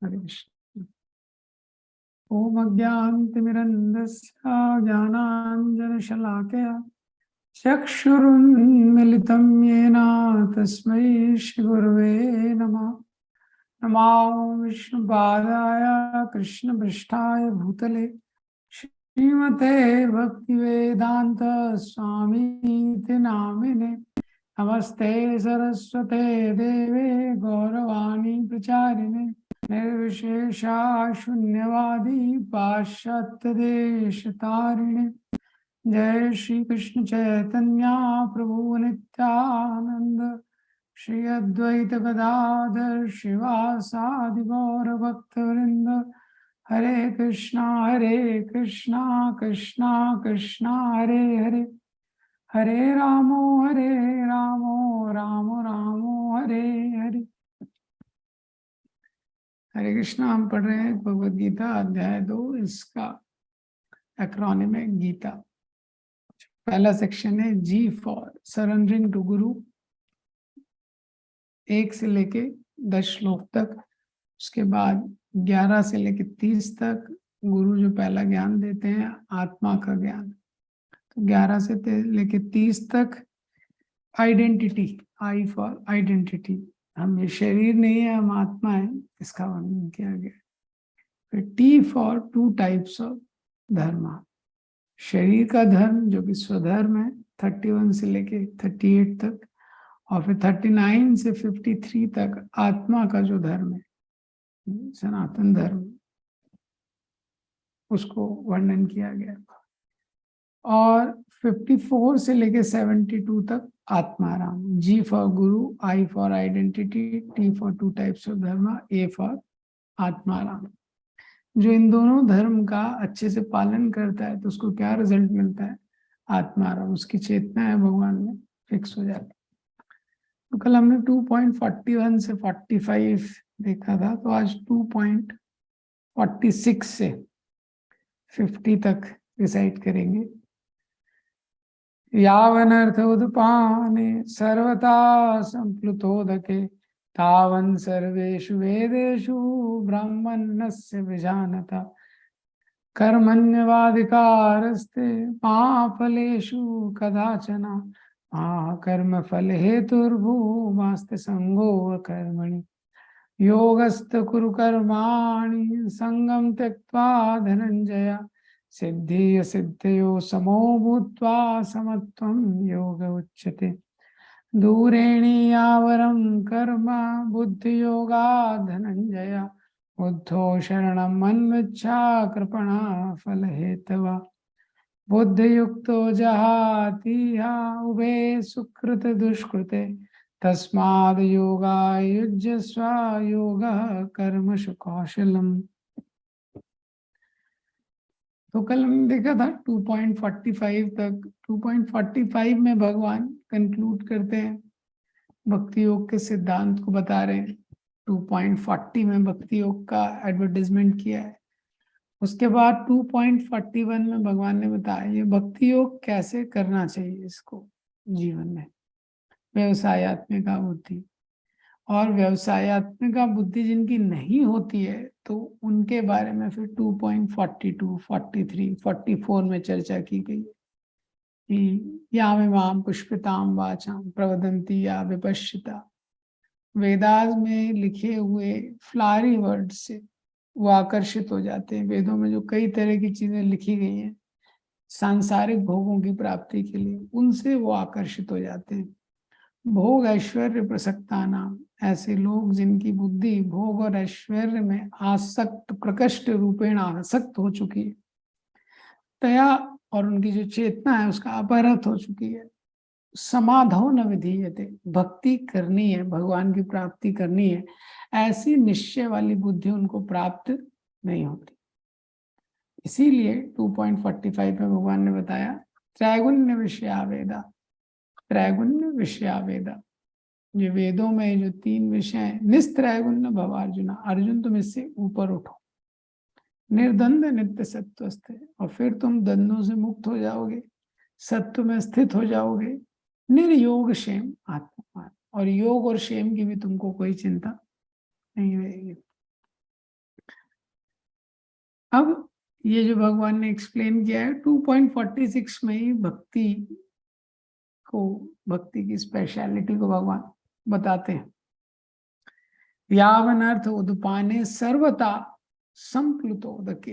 हरे कृष्ण। ओम अज्ञानतिमिरन्धस्य ज्ञानाञ्जनशलाकया चक्षुरुन्मिलितं येन तस्मै श्रीगुरवे नमः। नमो विष्णुपादाय कृष्णपृष्ठाय भूतले श्रीमते भक्तिवेदांत स्वामीति नामिने। नमस्ते सरस्वते देवे गौरवाणी प्रचारिणे निर्विशेषा शून्यवादी पाश्चात्य देश तारिणे। जय श्री कृष्ण चैतन्य प्रभु नित्यानंद श्री अद्वैत गदाधर शिवासादि गौर भक्तवृंद। हरे कृष्णा कृष्णा कृष्णा हरे हरे, हरे रामो रामो रामो हरे हरे। हरे कृष्णा। हम पढ़ रहे हैं भगवद गीता अध्याय 2, इसका एक्रोनिम है गीता। पहला सेक्शन है जी फॉर सरेंडरिंग टू गुरु, 1 से लेके 10 श्लोक तक। उसके बाद 11 से लेके 30 तक गुरु जो पहला ज्ञान देते हैं आत्मा का ज्ञान। तो 11 से लेके 30 तक आइडेंटिटी, आई फॉर आइडेंटिटी, हम ये शरीर नहीं है, हम आत्मा है, इसका वर्णन किया गया। फिर टी फॉर 2 टाइप्स ऑफ धर्म, शरीर का धर्म जो कि स्वधर्म है 31 से लेके 38 तक, और फिर 39 से 53 तक आत्मा का जो धर्म है सनातन धर्म, उसको वर्णन किया गया। और 54 से लेके 72 तक Atmaram, G for guru, I for identity, T for 2 types of dharma, A for Atmaram. जो इन दोनों धर्म का अच्छे से पालन करता है तो उसको क्या रिजल्ट मिलता है? आत्माराम, उसकी चेतना है भगवान में फिक्स हो जाती है। तो कल हमने 2.41 से 45 देखा था, तो आज 2.46 से 50 तक रिसाइट करेंगे। यावनर्थोदपाने सर्वथा संप्लुतोदके तावन् सर्वेषु वेदेषु ब्राह्मणस्य विजानता कर्मण्यवाधिकारस्ते मा फलेषु कदाचन मा कर्मफल हेतुर्भूमास्ते संगो कर्मणि योगस्थ कुरु कर्माणि संगं त्यक्त्वा धनंजय सिद्धि सिद्धयो समो भूत्वा समत्वं योग उच्यते दूरेणी यावरं कर्म बुद्धि योगा धनंजय बुद्धो शरणं मन्विच्छा कृपणा फल हेतवा बुद्धियुक्तो जहातिहा उभे सुकृत दुष्कृते तस्माद् योगाय युज्यस्व योगः कर्मसु कौशलम्। तो कल हमने देखा था 2.45 तक। 2.45 में भगवान कंक्लूड करते हैं, भक्ति योग के सिद्धांत को बता रहे हैं। 2.40 में भक्ति योग का एडवर्टाइजमेंट किया है। उसके बाद 2.41 में भगवान ने बताया ये भक्ति योग कैसे करना चाहिए इसको जीवन में। व्यवसायत्मिका बुद्धि, और व्यवसायत्मिका बुद्धि जिनकी नहीं होती है तो उनके बारे में फिर 2.42, 43, 44 में चर्चा की गई कि यामिमाम पुष्पिताम वाचाम प्रवदंती या विपश्चिता। वेदास में लिखे हुए फ्लावरी वर्ड से वो आकर्षित हो जाते हैं। वेदों में जो कई तरह की चीजें लिखी गई हैं सांसारिक भोगों की प्राप्ति के लिए, उनसे वो आकर्षित हो जाते हैं। भोग ऐश्वर्य प्रसक्ता नाम, ऐसे लोग जिनकी बुद्धि भोग और ऐश्वर्य में आसक्त, प्रकृष्ट रूपेण आसक्त हो चुकी है, तया, और उनकी जो चेतना है उसका अपहृत हो चुकी है। समाधौ न विधीयते, भक्ति करनी है, भगवान की प्राप्ति करनी है, ऐसी निश्चय वाली बुद्धि उनको प्राप्त नहीं होती। इसीलिए 2.45 में भगवान ने बताया त्रैगुण्य विषया वेदा, त्रैगुण्य विषया वेदा, ये वेदों में जो 3 विषय हैं, निस्त्रैगुण्य भव अर्जुन, अर्जुन तुम इससे ऊपर उठो, निर्द्वंद नित्य सत्वस्थ, और फिर तुम द्वंद्वों से मुक्त हो जाओगे, सत्व में स्थित हो जाओगे, निर्योग क्षेम आत्मा, और योग और क्षेम की भी तुमको कोई चिंता नहीं रहेगी। अब ये जो भगवान ने एक्सप्लेन किया है 2.46 में ही भक्ति की स्पेशलिटी को भगवान बताते हैं। यावन अर्थ उदपाने सर्वता संप्लुतोदके।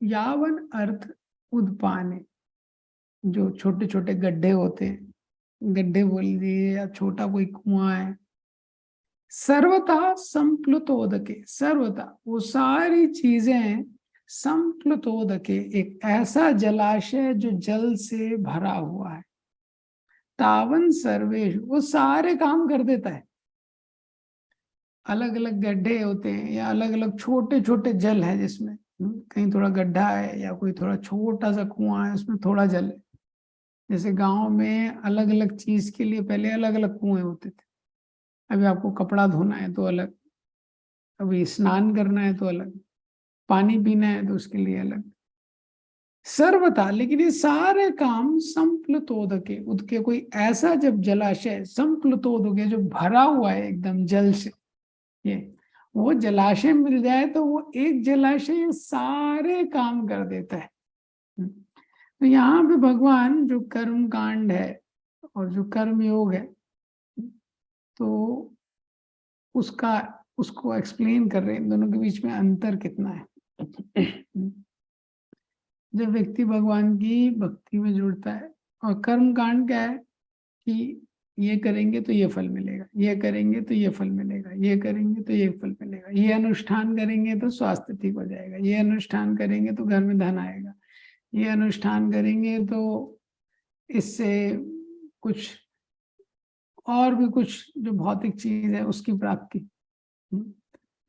यावन अर्थ उदपाने, जो छोटे छोटे गड्ढे होते हैं, गड्ढे बोल दिए या छोटा कोई कुआं है, सर्वथा संप्लुतोदके, सर्वथा वो सारी चीजें संप्लुतोदके, एक ऐसा जलाशय जो जल से भरा हुआ है। तावन सर्वेश, वो सारे काम कर देता है। अलग अलग गड्ढे होते हैं या अलग अलग छोटे छोटे जल है जिसमें कहीं थोड़ा गड्ढा है या कोई थोड़ा छोटा सा कुआं है उसमें थोड़ा जल है। जैसे गांव में अलग अलग चीज के लिए पहले अलग अलग कुएं होते थे। अभी आपको कपड़ा धोना है तो अलग, अभी स्नान करना है तो अलग, पानी पीना है तो उसके लिए अलग, सर्वथा। लेकिन ये सारे काम संप्लुतोदके, उदके कोई ऐसा जब जलाशय, संप्लुतोदके जो भरा हुआ है एकदम जल से, ये वो जलाशय मिल जाए तो वो एक जलाशय सारे काम कर देता है। तो यहाँ पे भगवान जो कर्म कांड है और जो कर्म योग है तो उसको एक्सप्लेन कर रहे हैं, इन दोनों के बीच में अंतर कितना है। जब व्यक्ति भगवान की भक्ति में जुड़ता है, और कर्म कांड क्या है कि ये करेंगे तो ये फल मिलेगा, ये करेंगे तो ये फल मिलेगा, ये करेंगे तो ये फल मिलेगा, ये अनुष्ठान करेंगे तो स्वास्थ्य ठीक हो जाएगा, ये अनुष्ठान करेंगे तो घर में धन आएगा, ये अनुष्ठान करेंगे तो इससे कुछ और भी कुछ जो भौतिक चीज है उसकी प्राप्ति।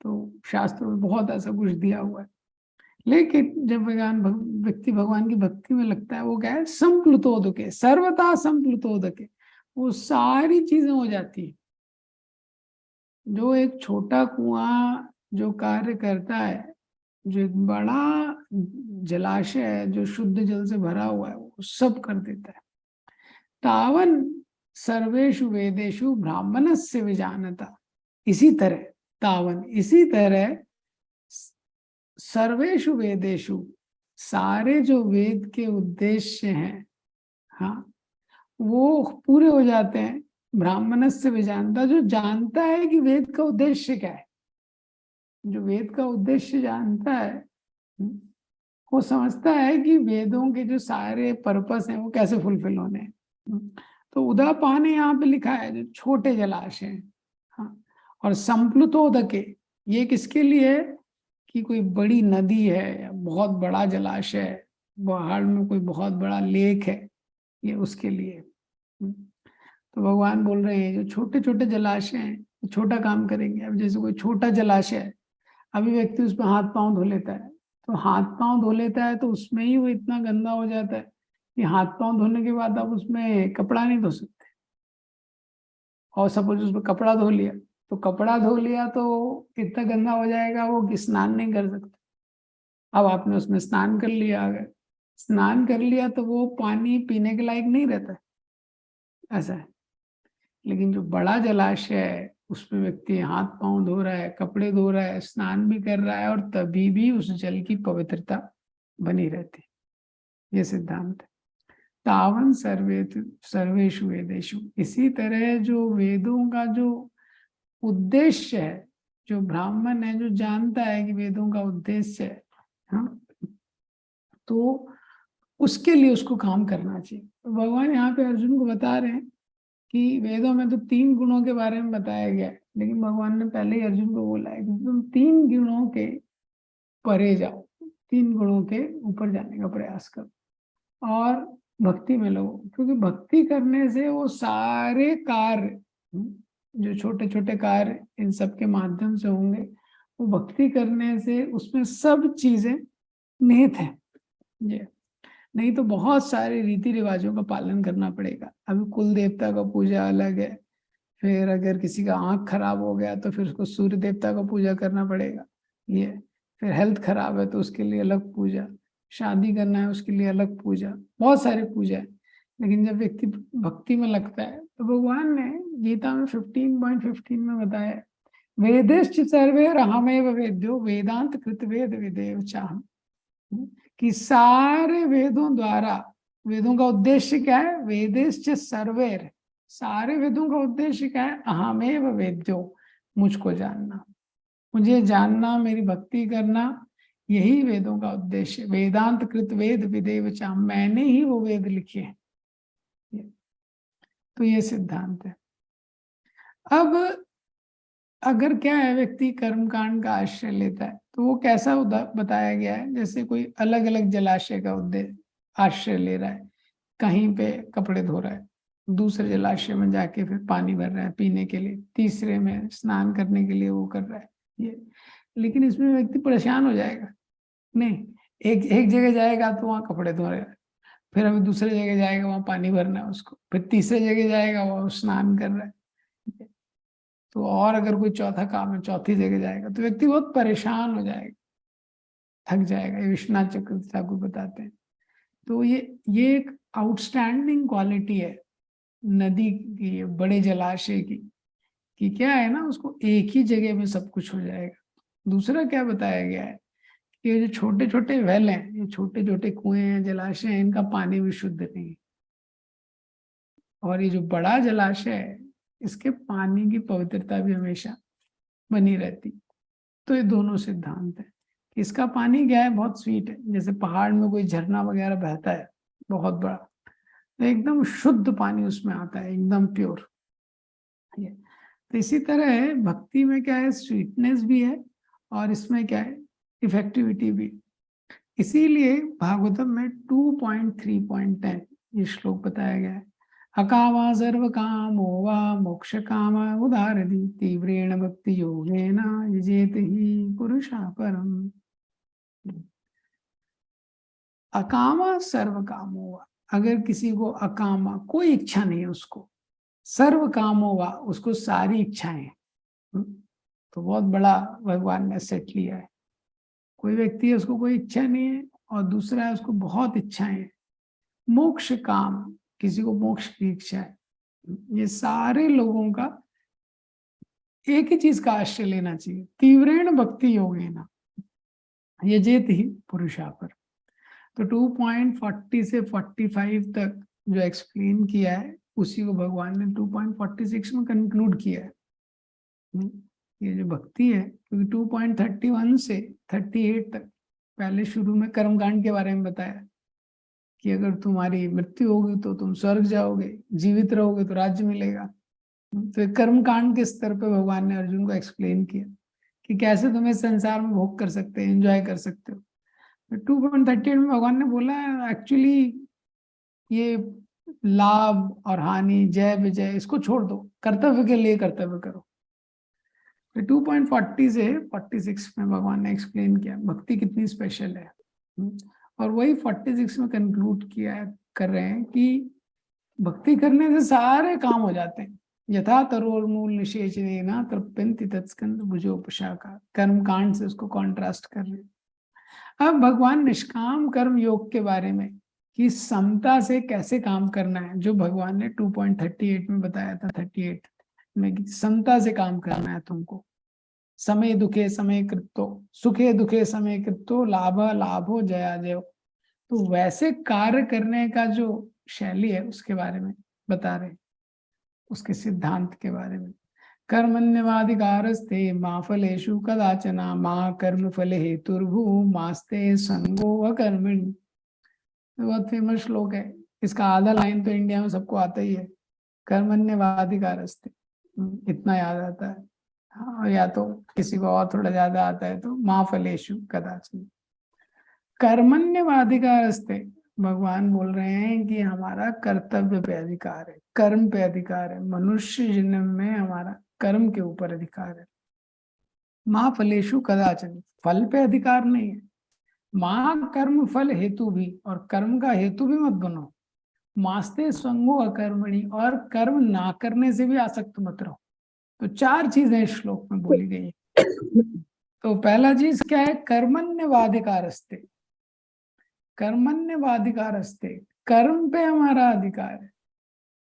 तो शास्त्र में बहुत ऐसा कुछ दिया हुआ है। लेकिन जब व्यक्ति भगवान की भक्ति में लगता है, वो क्या है, संप्लुतोदके, सर्वथा संप्लुतोदके, वो सारी चीजें हो जाती है। जो एक छोटा कुआं जो कार्य करता है, जो एक बड़ा जलाशय है जो शुद्ध जल से भरा हुआ है, वो सब कर देता है। तावन सर्वेषु वेदेषु ब्राह्मणस्य विजानता, इसी तरह, तावन इसी तरह, सर्वेषु वेदेषु, सारे जो वेद के उद्देश्य हैं, हाँ, वो पूरे हो जाते हैं। ब्राह्मणस्य विजानता, जो जानता है कि वेद का उद्देश्य क्या है, जो वेद का उद्देश्य जानता है, वो समझता है कि वेदों के जो सारे पर्पस हैं वो कैसे फुलफिल होने हैं। तो उदापान यहाँ पे लिखा है जो छोटे जलाशय हैं, हाँ, और संप्लुतोदके, ये किसके लिए है कि कोई बड़ी नदी है या बहुत बड़ा जलाशय है, पहाड़ में कोई बहुत बड़ा लेक है, ये उसके लिए। तो भगवान बोल रहे हैं जो छोटे छोटे जलाशय हैं छोटा काम करेंगे। अब जैसे कोई छोटा जलाशय है, अभी व्यक्ति उसमें हाथ पांव धो लेता है, तो हाथ पांव धो लेता है तो उसमें ही वो इतना गंदा हो जाता है कि हाथ पांव धोने के बाद आप उसमें कपड़ा नहीं धो सकते। और सपोज उसमें कपड़ा धो लिया, तो कपड़ा धो लिया तो इतना गंदा हो जाएगा वो स्नान नहीं कर सकते। अब आपने उसमें स्नान कर लिया, अगर स्नान कर लिया तो वो पानी पीने के लायक नहीं रहता है, ऐसा है। लेकिन जो बड़ा जलाशय है उसमें व्यक्ति हाथ पांव धो रहा है, कपड़े धो रहा है, स्नान भी कर रहा है, और तभी भी उस जल की पवित्रता बनी रहती है। ये सिद्धांत है। तावन सर्वेषु वेदेषु, इसी तरह जो वेदों का जो उद्देश्य है, जो ब्राह्मण है जो जानता है कि वेदों का उद्देश्य है, हाँ, तो उसके लिए उसको काम करना चाहिए। तो भगवान यहाँ पे अर्जुन को बता रहे हैं कि वेदों में तो 3 गुणों के बारे में बताया गया है, लेकिन भगवान ने पहले ही अर्जुन को बोला है कि तुम 3 गुणों के परे जाओ, 3 गुणों के ऊपर जाने का प्रयास करो और भक्ति में लगो। क्योंकि भक्ति करने से वो सारे कार्य, जो छोटे छोटे कार्य इन सब के माध्यम से होंगे, वो भक्ति करने से उसमें सब चीजें निहित है। ये नहीं तो बहुत सारे रीति रिवाजों का पालन करना पड़ेगा। अभी कुल देवता का पूजा अलग है, फिर अगर किसी का आंख खराब हो गया तो फिर उसको सूर्य देवता का पूजा करना पड़ेगा, ये, फिर हेल्थ खराब है तो उसके लिए अलग पूजा, शादी करना है उसके लिए अलग पूजा, बहुत सारी पूजा है। लेकिन जब व्यक्ति भक्ति में लगता है तो भगवान ने गीता में 15.15 में बताया, वेदेश्च सर्वे अहमेव वेद्यो वेदांत कृत वेद विदेव चाहम, कि सारे वेदों द्वारा, वेदों का उद्देश्य क्या है? वेदेश्च सर्वेर, सारे वेदों का उद्देश्य क्या है? अहमेव वेद्यो, मुझको जानना, मुझे जानना, मेरी भक्ति करना, यही वेदों का उद्देश्य। वेदांत कृत वेद विदेव चाहम, मैंने ही वो वेद लिखे हैं। तो ये सिद्धांत है। अब अगर क्या है, व्यक्ति कर्मकांड का आश्रय लेता है तो वो कैसा बताया गया है, जैसे कोई अलग अलग जलाशय का उद्देश्य आश्रय ले रहा है, कहीं पे कपड़े धो रहा है, दूसरे जलाशय में जाके फिर पानी भर रहा है पीने के लिए, तीसरे में स्नान करने के लिए वो कर रहा है ये। लेकिन इसमें व्यक्ति परेशान हो जाएगा नहीं, एक एक जगह जाएगा तो वहां कपड़े धो रहे हैं, फिर अभी दूसरे जगह जाएगा वहां पानी भरना है उसको, फिर तीसरे जगह जाएगा वहां स्नान कर रहा है। तो और अगर कोई चौथा काम है, चौथी जगह जाएगा तो व्यक्ति बहुत परेशान हो जाएगा, थक जाएगा। ये विश्वनाथ चक्रवर्ती ठाकुर बताते हैं। तो ये एक आउटस्टैंडिंग क्वालिटी है नदी की, बड़े जलाशय की, कि क्या है ना, उसको एक ही जगह में सब कुछ हो जाएगा। दूसरा क्या बताया गया है कि ये जो छोटे छोटे वेल हैं, ये छोटे छोटे कुएं हैं, जलाशय हैं, इनका पानी भी शुद्ध नहीं है, और ये जो बड़ा जलाशय है इसके पानी की पवित्रता भी हमेशा बनी रहती। तो ये दोनों सिद्धांत है। इसका पानी क्या है, बहुत स्वीट है, जैसे पहाड़ में कोई झरना वगैरह बहता है बहुत बड़ा, तो एकदम शुद्ध पानी उसमें आता है, एकदम प्योर। तो इसी तरह है भक्ति में क्या है, स्वीटनेस भी है और इसमें क्या है, इफेक्टिविटी भी। इसीलिए भागवतम में 2.3.10 ये श्लोक बताया गया है, अकामा सर्व कामो वा मोक्ष काम उदारति तीव्रेण भक्ति योगेन यजेत ही पुरुषा परम। अकामा सर्व कामो वा, अगर किसी को अकामा, कोई इच्छा नहीं है उसको, सर्व कामो वा, उसको सारी इच्छाएं, तो बहुत बड़ा भगवान ने सेट लिया है। कोई व्यक्ति है उसको कोई इच्छा नहीं है, और दूसरा है उसको बहुत इच्छाएं है। मोक्ष काम, किसी को मोक्ष की इच्छा है। ये सारे लोगों का एक ही चीज का आश्रय लेना चाहिए, तीव्रेण भक्ति योगेन यजेत ही पुरुषा पर। तो 2.40 से 45 तक जो एक्सप्लेन किया है उसी को भगवान ने 2.46 में कंक्लूड किया है। ये जो भक्ति है, क्योंकि 2.31 से 38 तक पहले शुरू में कर्मकांड के बारे में बताया कि अगर तुम्हारी मृत्यु होगी तो तुम स्वर्ग जाओगे, जीवित रहोगे तो राज्य मिलेगा। तो कर्मकांड के स्तर पे भगवान ने अर्जुन को एक्सप्लेन किया कि कैसे तुम इस संसार में भोग कर सकते हो, एंजॉय कर सकते हो। 2.38 में भगवान ने बोला एक्चुअली ये लाभ और हानि, जय विजय, इसको छोड़ दो, कर्तव्य के लिए कर्तव्य करो। 2.40 से 46 में भगवान ने एक्सप्लेन किया भक्ति कितनी स्पेशल है, और वही 46 में कंक्लूड किया कर रहे हैं कि भक्ति करने से सारे काम हो जाते हैं। यथा तरोर्मूल निषेचनेन तृप्यन्ति तत्स्कंद भुजोपशाखा, कर्म कांड से उसको कॉन्ट्रास्ट कर रहे हैं। अब भगवान निष्काम कर्म योग के बारे में कि समता से कैसे काम करना है, जो भगवान ने 2.38 में बताया था, 38 में समता से काम करना है तुमको। समय दुखे समय कृतो, सुखे दुखे समय कृतो, लाभ लाभो जया जयो। तो वैसे कार्य करने का जो शैली है उसके बारे में बता रहे, उसके सिद्धांत के बारे में। कर्मण्यवाधिकारस्ते मा फलेषु कदाचन मा कर्म फले हेतुर्भु मास्ते संगो अकर्मणि। बहुत फेमस श्लोक है, इसका आधा लाइन तो इंडिया में सबको आता ही है, कर्मण्यवाधिकारस्ते, इतना याद आता है। हाँ, या तो किसी को और थोड़ा ज्यादा आता है तो मा फलेषु कदाचन। कर्मण्यवाधिकारस्ते, भगवान बोल रहे हैं कि हमारा कर्तव्य पे अधिकार है, कर्म पे अधिकार है, मनुष्य जन्म में हमारा कर्म के ऊपर अधिकार है। माँ फलेषु कदाचन, फल पे अधिकार नहीं है। माँ कर्म फल हेतु भी, और कर्म का हेतु भी मत बनो। मास्ते स्वंगो अकर्मणि, और कर्म ना करने से भी आसक्त मत रहो। तो 4 चीजें इस श्लोक में बोली गई है। तो पहला चीज क्या है, कर्मण्यवाधिकारस्ते, कर्मण्यवाधिकारस्ते, कर्म पे हमारा अधिकार है,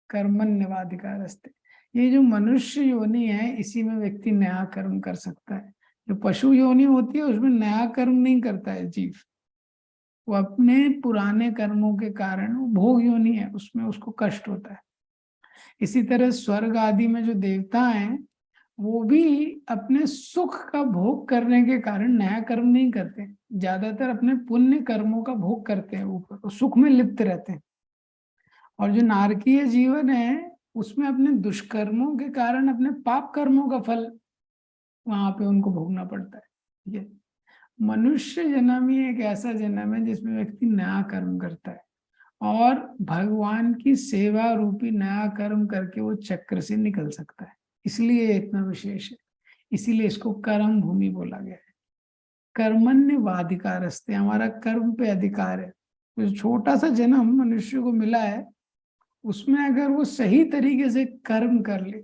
कर्मण्यवाधिकारस्ते। ये जो मनुष्य योनि है इसी में व्यक्ति नया कर्म कर सकता है। जो पशु योनि होती है उसमें नया कर्म नहीं करता है जीव, वो अपने पुराने कर्मों के कारण, वो भोग योनि है, उसमें उसको कष्ट होता है। इसी तरह स्वर्ग आदि में जो देवता हैं वो भी अपने सुख का भोग करने के कारण नया कर्म नहीं करते, ज्यादातर अपने पुण्य कर्मों का भोग करते हैं, ऊपर सुख में लिप्त रहते हैं। और जो नारकीय जीवन है उसमें अपने दुष्कर्मों के कारण अपने पाप कर्मों का फल वहां पे उनको भोगना पड़ता है। ठीक है, मनुष्य जन्म ही एक ऐसा जन्म है जिसमें व्यक्ति नया कर्म करता है और भगवान की सेवा रूपी नया कर्म करके वो चक्र से निकल सकता है, इसलिए ये इतना विशेष है। इसीलिए इसको कर्म भूमि बोला गया है। कर्मण्य वाधिकारस्ते, हमारा कर्म पे अधिकार है। तो छोटा सा जन्म मनुष्य को मिला है, उसमें अगर वो सही तरीके से कर्म कर ले,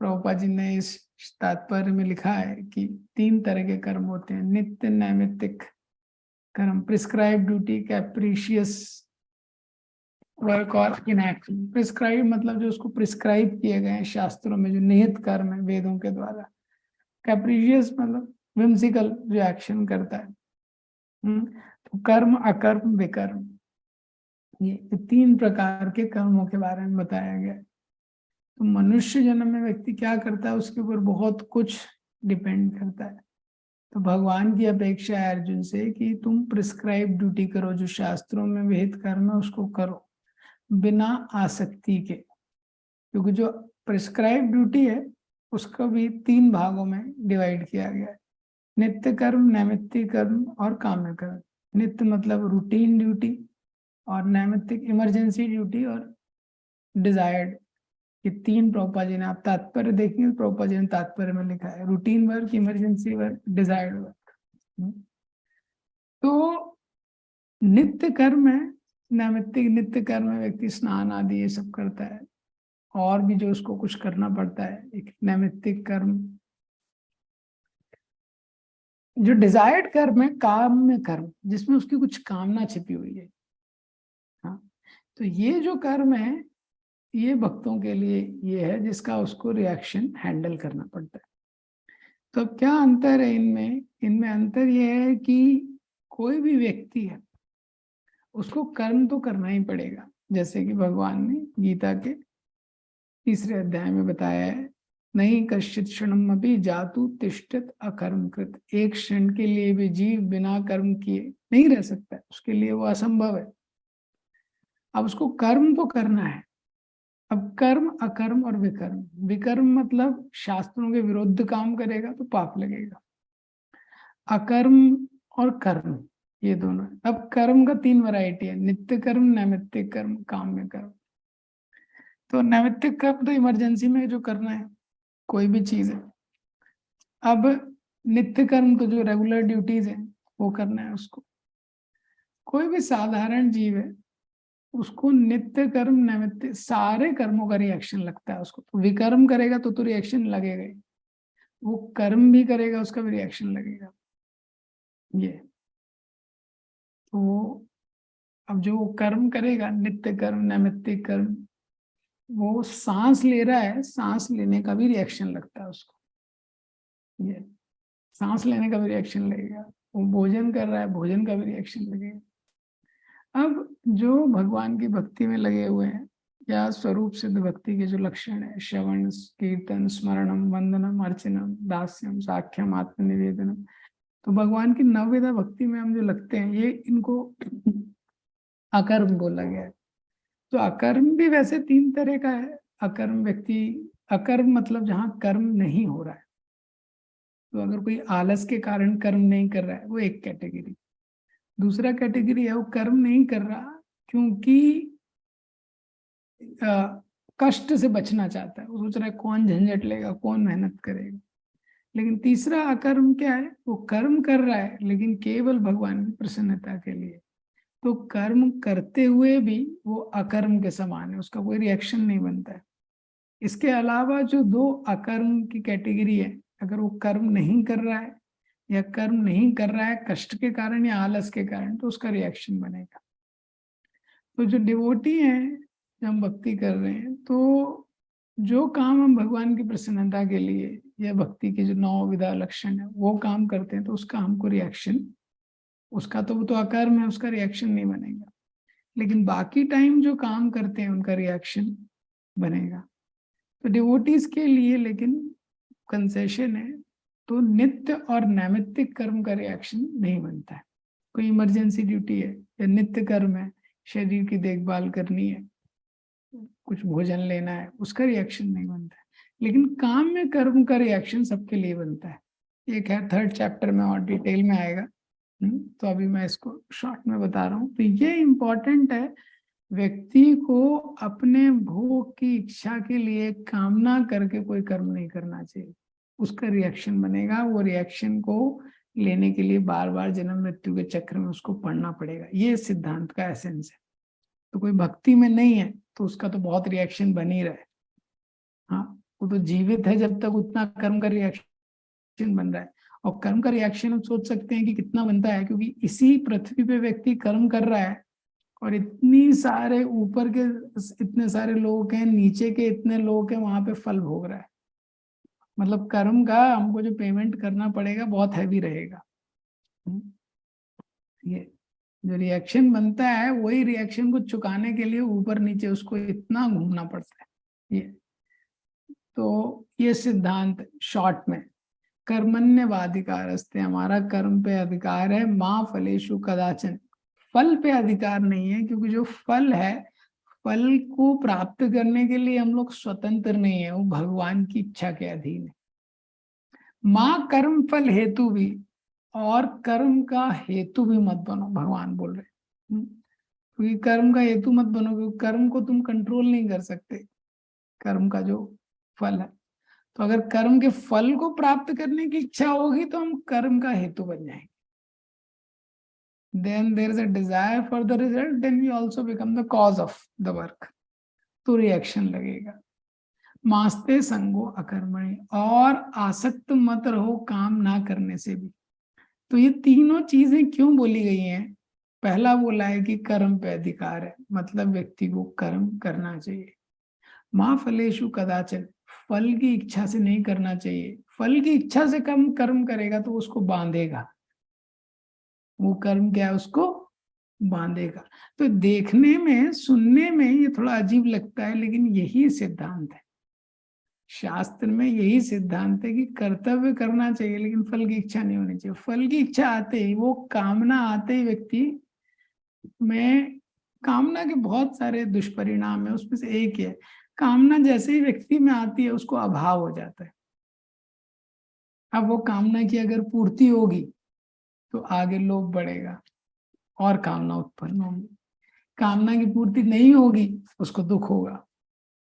प्रभुपाद जी ने इस तात्पर्य में लिखा है कि 3 तरह के कर्म होते हैं, नित्य नैमित्तिक कर्म, प्रिस्क्राइब ड्यूटी, कैप्रिशियस वर्क और इनएक्शन। प्रिस्क्राइब मतलब जो उसको प्रिस्क्राइब किए गए हैं शास्त्रों में, जो निहित कर्म है वेदों के द्वारा। कैप्रिशियस मतलब विम्सिकल, जो एक्शन करता है। तो कर्म, अकर्म, विकर्म, ये 3 प्रकार के कर्मों के बारे में बताया गया। तो मनुष्य जन्म में व्यक्ति क्या करता है उसके ऊपर बहुत कुछ डिपेंड करता है। तो भगवान की अपेक्षा है अर्जुन से कि तुम प्रिस्क्राइब ड्यूटी करो, जो शास्त्रों में विहित कर्म है उसको करो बिना आसक्ति के। क्योंकि जो प्रिस्क्राइब ड्यूटी है उसको भी 3 भागों में डिवाइड किया गया है, नित्य कर्म, नैमित्तिक कर्म और काम्य कर्म। नित्य मतलब रूटीन ड्यूटी, और नैमित्तिक इमरजेंसी ड्यूटी, और डिजायर्ड। ये 3 प्रभुपाद जी ने, आप तात्पर्य देखिए, प्रभुपाद जी ने तात्पर्य में लिखा है routine work, emergency work, desired work. तो नित्य कर्म है, नैमित्तिक नित्य कर्म में व्यक्ति स्नान आदि ये सब करता है, और भी जो उसको कुछ करना पड़ता है। एक नैमित्तिक कर्म। जो डिजायर्ड कर्म है काम में कर्म, जिसमें उसकी कुछ कामना छिपी हुई है। हाँ, तो ये जो कर्म है ये भक्तों के लिए ये है जिसका उसको रिएक्शन हैंडल करना पड़ता है। तो अब क्या अंतर है इनमें? इनमें अंतर ये है कि कोई भी व्यक्ति है उसको कर्म तो करना ही पड़ेगा, जैसे कि भगवान ने गीता के 3 अध्याय में बताया है, नहीं कश्चित क्षणम अभी जातु तिष्ठत अकर्म कृत। एक क्षण के लिए भी जीव बिना कर्म किए नहीं रह सकता है, उसके लिए वो असंभव है। अब उसको कर्म तो करना है। अब कर्म, अकर्म और विकर्म। विकर्म मतलब शास्त्रों के विरुद्ध काम करेगा तो पाप लगेगा। अकर्म और कर्म, ये दोनों है। अब कर्म का 3 वैरायटी है, नित्य कर्म, नैमित्तिक कर्म, काम्य कर्म। तो नैमित्तिक कर्म तो इमरजेंसी में जो करना है कोई भी चीज है। अब नित्य कर्म तो जो रेगुलर ड्यूटीज है वो करना है उसको। कोई भी साधारण जीव है उसको नित्य कर्म, नैमित्तिक सारे कर्मों का रिएक्शन लगता है उसको। तो विकर्म करेगा तो रिएक्शन लगेगा ही, वो कर्म भी करेगा उसका भी रिएक्शन लगेगा। ये तो अब जो कर्म करेगा, नित्य कर्म, नैमित्तिक कर्म, वो सांस ले रहा है, सांस लेने का भी रिएक्शन लगता है उसको। ये सांस लेने का भी रिएक्शन लगेगा। वो भोजन कर रहा है, भोजन का भी रिएक्शन लगेगा। अब जो भगवान की भक्ति में लगे हुए हैं, या स्वरूप सिद्ध भक्ति के जो लक्षण है, श्रवण, कीर्तन, स्मरणम, वंदनम, अर्चनम, दास्यम, साख्यम, आत्मनिवेदनम, तो भगवान की नवविधा भक्ति में हम जो लगते हैं, ये इनको अकर्म बोला गया है। तो अकर्म भी वैसे 3 तरह का है। अकर्म व्यक्ति, अकर्म मतलब जहाँ कर्म नहीं हो रहा है। तो अगर कोई आलस के कारण कर्म नहीं कर रहा है, वो एक कैटेगरी। दूसरा कैटेगरी है वो कर्म नहीं कर रहा क्योंकि कष्ट से बचना चाहता है, वो सोच रहा है कौन झंझट लेगा, कौन मेहनत करेगा। लेकिन तीसरा अकर्म क्या है, वो कर्म कर रहा है लेकिन केवल भगवान की प्रसन्नता के लिए। तो कर्म करते हुए भी वो अकर्म के समान है, उसका कोई रिएक्शन नहीं बनता है। इसके अलावा जो 2 अकर्म की कैटेगरी है, अगर वो कर्म नहीं कर रहा है या कर्म नहीं कर रहा है कष्ट के कारण या आलस के कारण, तो उसका रिएक्शन बनेगा। तो जो डिवोटी हैं, जब हम भक्ति कर रहे हैं तो जो काम हम भगवान की प्रसन्नता के लिए या भक्ति के जो 9 विधा लक्षण है वो काम करते हैं तो उसका हमको रिएक्शन, उसका तो वो तो अकर्म है, उसका रिएक्शन नहीं बनेगा। लेकिन बाकी टाइम जो काम करते हैं उनका रिएक्शन बनेगा। तो डिवोटीज के लिए लेकिन कंसेशन है, तो नित्य और नैमित्तिक कर्म का रिएक्शन नहीं बनता है। कोई इमरजेंसी ड्यूटी है या नित्य कर्म है, शरीर की देखभाल करनी है, कुछ भोजन लेना है, उसका रिएक्शन नहीं बनता है। लेकिन काम में कर्म का रिएक्शन सबके लिए बनता है। एक है 3rd चैप्टर में और डिटेल में आएगा, तो अभी मैं इसको शॉर्ट में बता रहा हूँ। तो ये इम्पोर्टेंट है, व्यक्ति को अपने भोग की इच्छा के लिए कामना करके कोई कर्म नहीं करना चाहिए, उसका रिएक्शन बनेगा। वो रिएक्शन को लेने के लिए बार बार जन्म मृत्यु के चक्र में उसको पढ़ना पड़ेगा। ये सिद्धांत का एसेंस है। तो कोई भक्ति में नहीं है तो उसका तो बहुत रिएक्शन बन ही रहा है। हाँ, वो तो जीवित है जब तक उतना कर्म का रिएक्शन बन रहा है। और कर्म का रिएक्शन हम सोच सकते हैं कि कितना बनता है, क्योंकि इसी पृथ्वी पे व्यक्ति कर्म कर रहा है और इतनी सारे ऊपर के इतने सारे लोग हैं, नीचे के इतने लोग हैं, वहां पे फल भोग रहा है। मतलब कर्म का हमको जो पेमेंट करना पड़ेगा बहुत हैवी रहेगा। ये जो रिएक्शन बनता है वही रिएक्शन को चुकाने के लिए ऊपर नीचे उसको इतना घूमना पड़ता है। ये तो ये सिद्धांत शॉर्ट में, कर्मण्यवाधिकार अस्ते, हमारा कर्म पे अधिकार है। माँ फलेषु कदाचन, फल पे अधिकार नहीं है, क्योंकि जो फल है, फल को प्राप्त करने के लिए हम लोग स्वतंत्र नहीं है, वो भगवान की इच्छा के अधीन है। माँ कर्म फल हेतु भी, और कर्म का हेतु भी मत बनो, भगवान बोल रहे। क्योंकि कर्म का हेतु मत बनो, क्योंकि कर्म को तुम कंट्रोल नहीं कर सकते, कर्म का जो फल है। तो अगर कर्म के फल को प्राप्त करने की इच्छा होगी तो हम कर्म का हेतु बन जाएंगे। Then there is a desire for the result, then we also become the cause of the work. तो रिएक्शन लगेगा। मास्ते संगो अकर्मणि, और आसक्त मत रहो काम ना करने से भी। तो ये तीनों चीजें क्यों बोली गई हैं? पहला बोला है कि कर्म पे अधिकार है, मतलब व्यक्ति को कर्म करना चाहिए। माँ फलेषु कदाचन, फल की इच्छा से नहीं करना चाहिए। फल की इच्छा से कम कर्म करेगा तो उसको बांधेगा, वो कर्म क्या है, उसको बांधेगा। तो देखने में सुनने में ये थोड़ा अजीब लगता है, लेकिन यही सिद्धांत है। शास्त्र में यही सिद्धांत है कि कर्तव्य करना चाहिए लेकिन फल की इच्छा नहीं होनी चाहिए। फल की इच्छा आते ही, वो कामना आते ही व्यक्ति में, कामना के बहुत सारे दुष्परिणाम है, उसमें से एक है कामना जैसे ही व्यक्ति में आती है उसको अभाव हो जाता है। अब वो कामना की अगर पूर्ति होगी तो आगे लोभ बढ़ेगा और कामना उत्पन्न होगी। कामना की पूर्ति नहीं होगी उसको दुख होगा।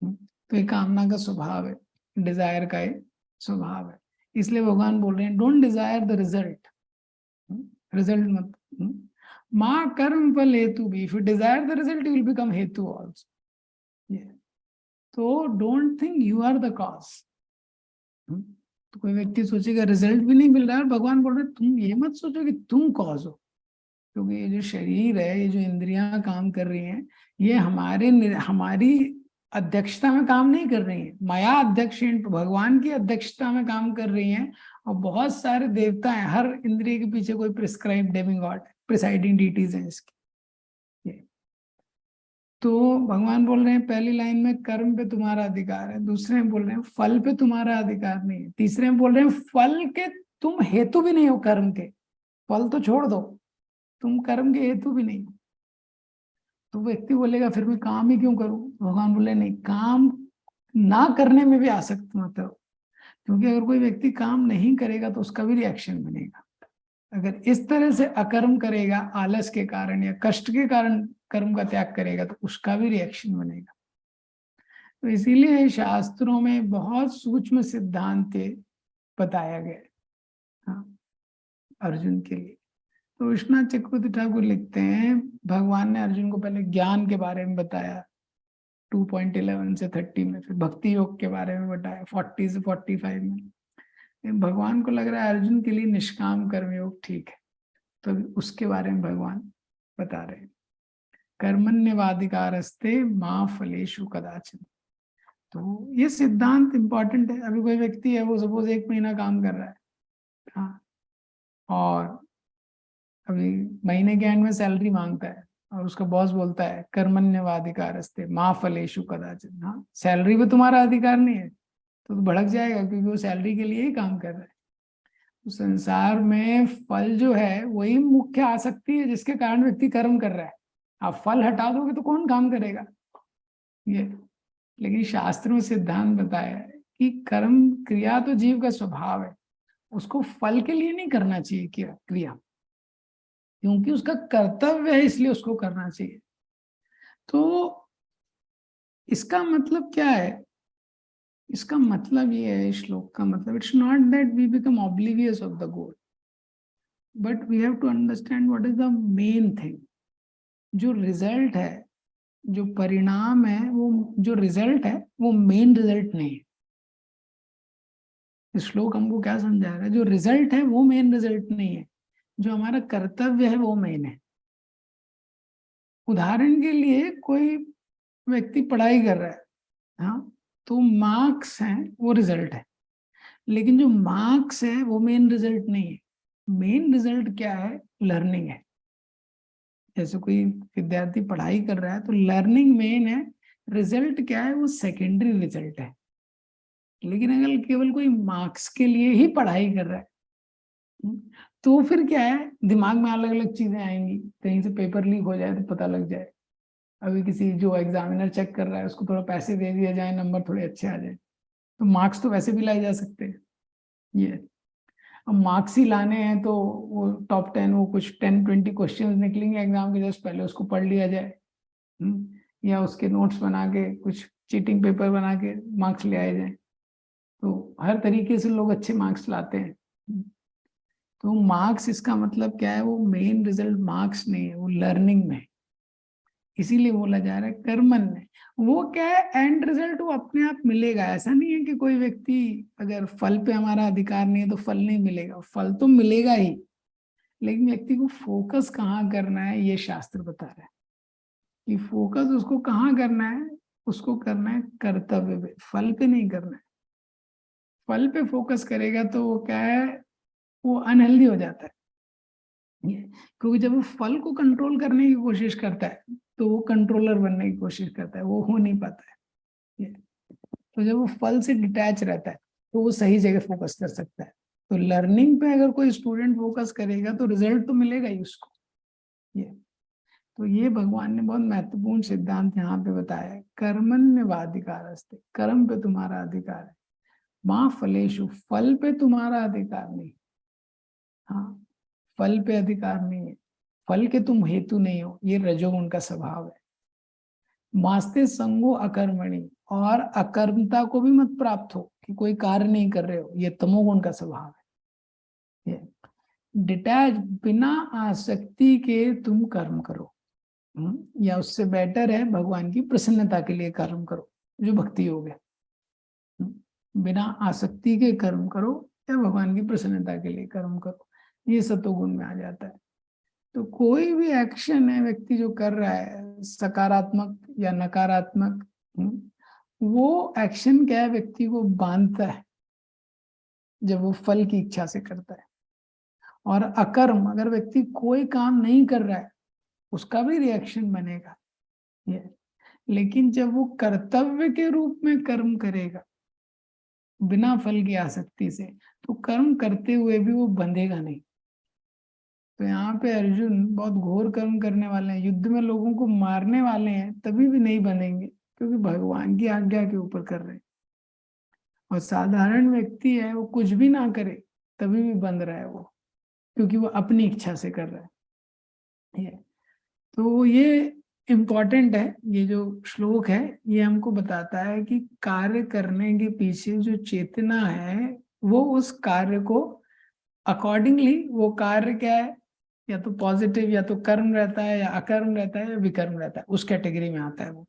तो ये कामना का स्वभाव है, डिजायर का ये स्वभाव है। इसलिए भगवान बोल रहे हैं don't desire the result, result मत। माँ कर्म फल हेतु भी, if you desire the result you will become हेतु आल्सो। तो don't think you are the cause. तो कोई व्यक्ति सोचेगा रिजल्ट भी नहीं मिल रहा है, भगवान बोल रहे तुम ये मत सोचो कि तुम कॉज हो, क्योंकि ये जो शरीर है, ये जो इंद्रियां काम कर रही हैं, ये हमारी अध्यक्षता में काम नहीं कर रही हैं। माया अध्यक्ष, भगवान की अध्यक्षता में काम कर रही हैं। और बहुत सारे देवता हैं, हर इंद्रिय के पीछे कोई प्रिस्क्राइब डेमिगॉड, प्रिसाइडिंग डीटीज हैं इसकी। तो भगवान बोल रहे हैं पहली लाइन में कर्म पे तुम्हारा अधिकार है, दूसरे में बोल रहे हैं फल पे तुम्हारा अधिकार नहीं है, तीसरे में बोल रहे हैं फल के तुम हेतु भी नहीं हो कर्म के। फल तो छोड़ दो, तुम कर्म के हेतु भी नहीं। तो व्यक्ति बोलेगा फिर मैं काम ही क्यों करूं? भगवान बोले नहीं, काम ना करने में भी आसक्त मत हो, क्योंकि अगर कोई व्यक्ति काम नहीं करेगा तो उसका भी रिएक्शन बनेगा। अगर इस तरह से अकर्म करेगा, आलस के कारण या कष्ट के कारण कर्म का त्याग करेगा, तो उसका भी रिएक्शन बनेगा। तो इसीलिए शास्त्रों में बहुत सूक्ष्म सिद्धांत बताया गया, हाँ, अर्जुन के लिए। तो विश्वनाथ चक्रवर्ती ठाकुर लिखते हैं भगवान ने अर्जुन को पहले ज्ञान के बारे में बताया 2.11 से 30 में, फिर भक्ति योग के बारे में बताया 40 से 45 में। भगवान को लग रहा है अर्जुन के लिए निष्काम कर्म योग ठीक है, तो उसके बारे में भगवान बता रहे हैं। कर्मण्यवाधिकारस्ते माँ फलेषु कदाचन। तो ये सिद्धांत इंपॉर्टेंट है। अभी कोई व्यक्ति है, वो सपोज 1 महीना काम कर रहा है, हाँ, और अभी महीने के एंड में सैलरी मांगता है, और उसका बॉस बोलता है कर्मण्यवाधिकारस्ते माँ फलेषु कदाचित। हाँ, सैलरी पे तुम्हारा अधिकार नहीं है, तो भड़क जाएगा, क्योंकि वो सैलरी के लिए ही काम कर रहा है। तो संसार में फल जो है वही मुख्य आसक्ति है, जिसके कारण व्यक्ति कर्म कर रहा है। आप फल हटा दोगे तो कौन काम करेगा ये। लेकिन शास्त्र में सिद्धांत बताया है कि कर्म क्रिया तो जीव का स्वभाव है, उसको फल के लिए नहीं करना चाहिए क्रिया, क्योंकि उसका कर्तव्य है, इसलिए उसको करना चाहिए। तो इसका मतलब क्या है? इसका मतलब ये है, श्लोक का मतलब, it's not that we become oblivious of the goal, but we have to understand what is the main thing. जो रिजल्ट है, जो परिणाम है, वो जो रिजल्ट है वो मेन रिजल्ट नहीं है। इस श्लोक हमको क्या समझा रहा है? जो रिजल्ट है वो मेन रिजल्ट नहीं है, जो हमारा कर्तव्य है वो मेन है। उदाहरण के लिए कोई व्यक्ति पढ़ाई कर रहा है, हाँ, तो मार्क्स हैं वो रिजल्ट है, लेकिन जो मार्क्स है वो मेन रिजल्ट नहीं है। मेन रिजल्ट क्या है? लर्निंग है। जैसे कोई विद्यार्थी पढ़ाई कर रहा है तो लर्निंग मेन है, रिजल्ट क्या है? वो सेकेंडरी रिजल्ट है। लेकिन अगर केवल कोई मार्क्स के लिए ही पढ़ाई कर रहा है, तो फिर क्या है, दिमाग में अलग अलग चीजें आएंगी, कहीं से पेपर लीक हो जाए तो पता लग जाए। अभी किसी जो एग्जामिनर चेक कर रहा है उसको थोड़ा पैसे दे दिया जाए, नंबर थोड़े अच्छे आ जाए, तो मार्क्स तो वैसे भी लाए जा सकते हैं। ये अब मार्क्स ही लाने हैं तो वो टॉप 10, वो कुछ 10-20 क्वेश्चन निकलेंगे एग्जाम के जस्ट पहले, उसको पढ़ लिया जाए, या उसके नोट्स बना के कुछ चीटिंग पेपर बना के मार्क्स ले आए जाए। तो हर तरीके से लोग अच्छे मार्क्स लाते हैं। तो मार्क्स, इसका मतलब क्या है? वो मेन रिजल्ट मार्क्स नहीं है, वो लर्निंग में। इसीलिए बोला जा रहा है कर्मन में। वो क्या है? एंड रिजल्ट वो अपने आप मिलेगा। ऐसा नहीं है कि कोई व्यक्ति, अगर फल पे हमारा अधिकार नहीं है तो फल नहीं मिलेगा, फल तो मिलेगा ही, लेकिन व्यक्ति को फोकस कहाँ करना है ये शास्त्र बता रहा है कि फोकस उसको कहाँ करना है। उसको करना है कर्तव्य पे, फल पे नहीं करना है। फल पे फोकस करेगा तो वो क्या है, वो अनहेल्दी हो जाता है। क्योंकि जब वो फल को कंट्रोल करने की कोशिश करता है तो वो कंट्रोलर बनने की कोशिश करता है, वो हो नहीं पाता है। तो जब वो फल से डिटैच रहता है तो वो सही जगह फोकस कर सकता है। तो लर्निंग पे अगर कोई स्टूडेंट फोकस करेगा तो रिजल्ट तो मिलेगा ही उसको। ये तो ये भगवान ने बहुत महत्वपूर्ण सिद्धांत यहाँ पे बताया है। कर्मण्यवाधिकारस्ते, कर्म पे तुम्हारा अधिकार है, माँ फलेषु, फल पे तुम्हारा अधिकार नहीं। हाँ, फल पे अधिकार नहीं है, फल के तुम हेतु नहीं हो, ये रजोगुण का स्वभाव है। मास्ते संगो अकर्मणि, और अकर्मता को भी मत प्राप्त हो कि कोई कार्य नहीं कर रहे हो, ये तमोगुण का स्वभाव है। ये डिटैच, बिना आसक्ति के तुम कर्म करो, या उससे बेटर है भगवान की प्रसन्नता के लिए कर्म करो, जो भक्ति योग है। बिना आसक्ति के कर्म करो या भगवान की प्रसन्नता के लिए कर्म करो, ये सतोगुण में आ जाता है। तो कोई भी एक्शन है व्यक्ति जो कर रहा है, सकारात्मक या नकारात्मक, वो एक्शन क्या है, व्यक्ति को बांधता है जब वो फल की इच्छा से करता है। और अकर्म, अगर व्यक्ति कोई काम नहीं कर रहा है, उसका भी रिएक्शन बनेगा ये। लेकिन जब वो कर्तव्य के रूप में कर्म करेगा बिना फल की आसक्ति से, तो कर्म करते हुए भी वो बंधेगा नहीं। तो यहाँ पे अर्जुन बहुत घोर कर्म करने वाले हैं, युद्ध में लोगों को मारने वाले हैं, तभी भी नहीं बनेंगे, क्योंकि भगवान की आज्ञा के ऊपर कर रहे हैं। और साधारण व्यक्ति है, वो कुछ भी ना करे तभी भी बंध रहा है वो, क्योंकि वो अपनी इच्छा से कर रहा है। तो ये इम्पोर्टेंट है। ये जो श्लोक है ये हमको बताता है कि कार्य करने के पीछे जो चेतना है, वो उस कार्य को अकॉर्डिंगली, वो कार्य क्या है, या तो पॉजिटिव, या तो कर्म रहता है, या अकर्म रहता है, या विकर्म रहता है, उस कैटेगरी में आता है। वो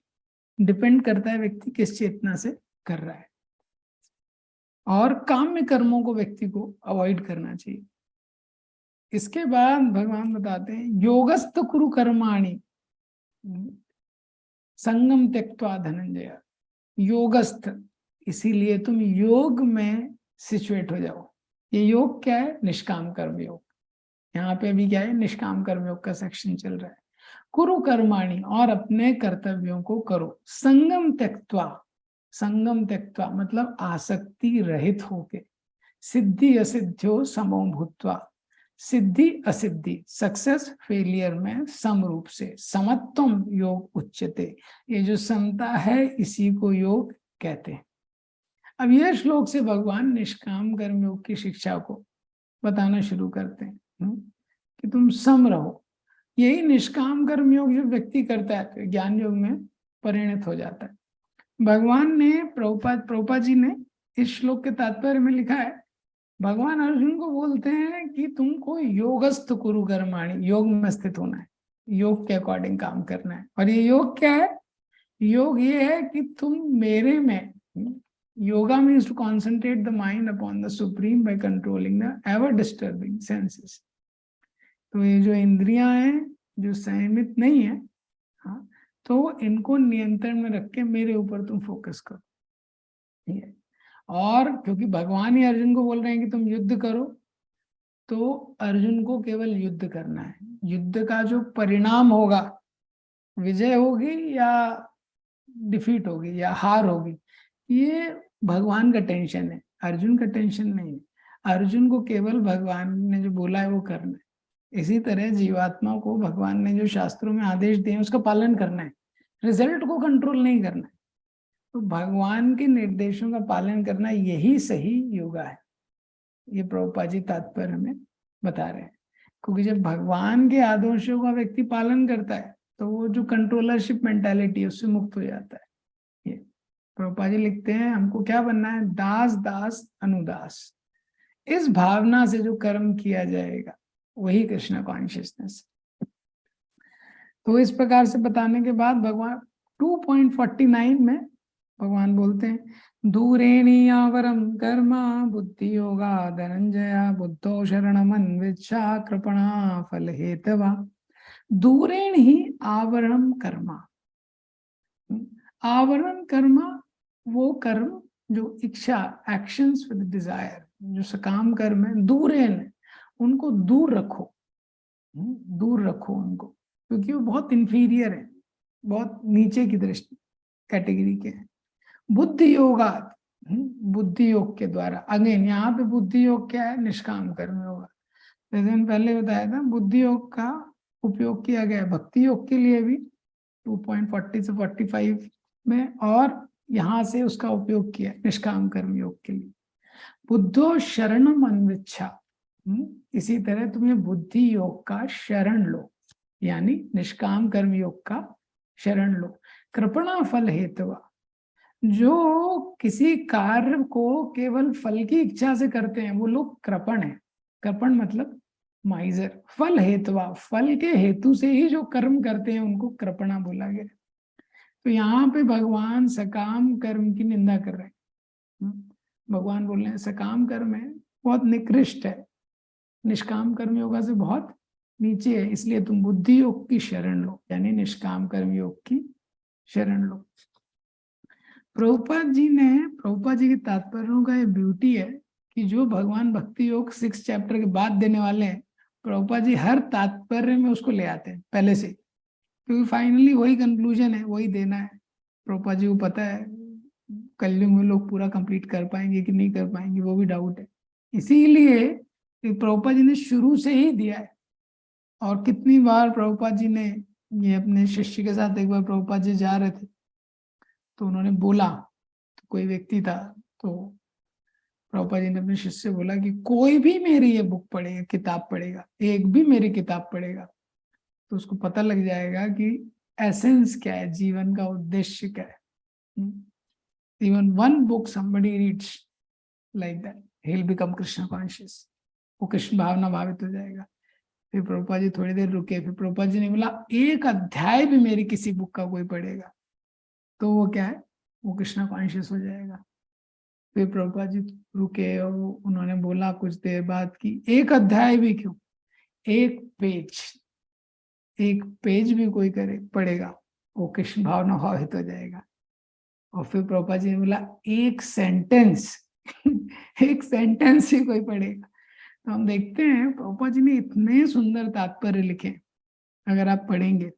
डिपेंड करता है व्यक्ति किस चेतना से कर रहा है। और काम में कर्मों को व्यक्ति को अवॉइड करना चाहिए। इसके बाद भगवान बताते हैं योगस्थ कुरु कर्माणि संगम त्यक्त्वा धनंजय। योगस्थ, इसीलिए तुम योग में सिचुएट हो जाओ। ये योग क्या है? निष्काम कर्म योग। यहाँ पे अभी क्या है? निष्काम कर्म योग का सेक्शन चल रहा है। कुरु कर्माणि, और अपने कर्तव्यों को करो। संगम त्यक्त्वा, संगम त्यक्त्वा मतलब आसक्ति रहित होके। सिद्धि असिद्ध्यो समो भूत्वा, सिद्धि असिद्धि सक्सेस फेलियर में सम रूप से। समत्वम योग उच्यते, ये जो समता है इसी को योग कहते हैं। अब यह श्लोक से भगवान निष्काम कर्म योग की शिक्षा को बताना शुरू करते हैं कि तुम सम रहो। यही निष्काम कर्म योग जो व्यक्ति करता है तो ज्ञान योग में परिणत हो जाता है। भगवान ने प्रभुपाद जी ने इस श्लोक के तात्पर्य में लिखा है, भगवान अर्जुन को बोलते हैं कि तुमको योगस्थ कुरु कर्माणि, योग में स्थित होना है, योग के अकॉर्डिंग काम करना है। और ये योग क्या है? योग ये है कि तुम मेरे में, yoga means to concentrate the mind upon the supreme by controlling the ever disturbing senses. तो ये जो इंद्रियां हैं जो संयमित नहीं है, हाँ, तो इनको नियंत्रण में रख के मेरे ऊपर तुम फोकस करो। ठीक है। और क्योंकि भगवान ही अर्जुन को बोल रहे हैं कि तुम युद्ध करो, तो अर्जुन को केवल युद्ध करना है। युद्ध का जो परिणाम होगा, विजय होगी या डिफीट होगी या हार होगी, ये भगवान का टेंशन है, अर्जुन का टेंशन नहीं है। अर्जुन को केवल भगवान ने जो बोला है वो करना है। इसी तरह जीवात्मा को भगवान ने जो शास्त्रों में आदेश दिए उसका पालन करना है, रिजल्ट को कंट्रोल नहीं करना है। तो भगवान के निर्देशों का पालन करना यही सही योगा है। ये प्रभुपाद जी तात्पर्य में बता रहे हैं। क्योंकि जब भगवान के आदेशों का व्यक्ति पालन करता है तो वो जो कंट्रोलरशिप मेंटालिटी है उससे मुक्त हो जाता है। ये प्रभुपाद जी लिखते हैं, हमको क्या बनना है? दास दास अनुदास। इस भावना से जो कर्म किया जाएगा वही कृष्ण कॉन्शियसनेस। तो इस प्रकार से बताने के बाद भगवान 2.49 में भगवान बोलते हैं, दूरेणी आवरम कर्म बुद्धि योगा धनंजया बुद्धो शरणमन्विच्छा कृपणा फल हेतवा। दूरेण ही आवरणम कर्म। आवरण कर्म वो कर्म जो इच्छा, एक्शंस विद डिजायर, जो सकाम कर्म है, दूरेण, उनको दूर रखो, दूर रखो उनको, क्योंकि वो बहुत इंफीरियर है, बहुत नीचे की दृष्टि कैटेगरी के हैं। बुद्धि योगा, बुद्धि योग के द्वारा। अगेन यहाँ पे बुद्धि योग क्या है? निष्काम कर्म योगा। जैसे मैंने पहले बताया था, बुद्धि योग का उपयोग किया गया भक्ति योग के लिए भी 2.40 से 45 में, और यहाँ से उसका उपयोग किया निष्काम कर्म योग के लिए। बुद्धो शरणम अन्विच्छा, इसी तरह तुम्हें बुद्धि योग का शरण लो, यानी निष्काम कर्म योग का शरण लो। कृपणा फल हेतवा, जो किसी कार्य को केवल फल की इच्छा से करते हैं वो लोग कृपण है। कृपण मतलब माइजर। फल हेतवा, फल के हेतु से ही जो कर्म करते हैं उनको कृपणा बोला गया। तो यहाँ पे भगवान सकाम कर्म की निंदा कर रहे हैं। भगवान बोल रहे हैं सकाम कर्म है बहुत निकृष्ट है, निष्काम कर्म योगा से बहुत नीचे है, इसलिए तुम बुद्धि योग की शरण लो, यानी निष्काम कर्म योग की शरण लो। प्रभुपाद जी के तात्पर्यों का ये ब्यूटी है कि जो भगवान भक्ति योग 6 चैप्टर के बाद देने वाले हैं, प्रभुपाद जी हर तात्पर्य में उसको ले आते हैं पहले से, क्योंकि फाइनली वही कंक्लूजन है, वही देना है। प्रभुपाद जी को पता है कलयुग में लोग पूरा कंप्लीट कर पाएंगे कि नहीं कर पाएंगे, वो भी डाउट है। इसीलिए प्रभुपाद जी ने शुरू से ही दिया है। और कितनी बार प्रभुपाद जी ने ये अपने शिष्य के साथ, एक बार प्रभुपाद जी जा रहे थे तो उन्होंने बोला, तो कोई व्यक्ति था, तो प्रभुपाद जी ने अपने शिष्य से बोला कि कोई भी मेरी ये बुक पढ़ेगा, किताब पढ़ेगा, एक भी मेरी किताब पढ़ेगा तो उसको पता लग जाएगा कि एसेंस क्या है, जीवन का उद्देश्य क्या है। Even one book somebody reads like that, he'll become Krishna conscious, वो कृष्ण भावना भावित हो जाएगा। फिर प्रभुपाद जी थोड़ी देर रुके, फिर प्रभुपाद जी ने बोला एक अध्याय भी मेरी किसी बुक का कोई पढ़ेगा तो वो क्या है, वो कृष्णा कॉन्शियस हो जाएगा। फिर प्रभुपाद जी रुके और उन्होंने बोला कुछ देर बाद कि एक अध्याय भी क्यों, एक पेज भी कोई करे पढ़ेगा वो कृष्ण भावना भावित हो जाएगा। और फिर प्रभुपाद जी ने बोला एक सेंटेंस एक सेंटेंस ही कोई पढ़ेगा। तो हम देखते हैं प्रभुपाद जी ने इतने सुंदर तात्पर्य लिखे, अगर आप पढ़ेंगे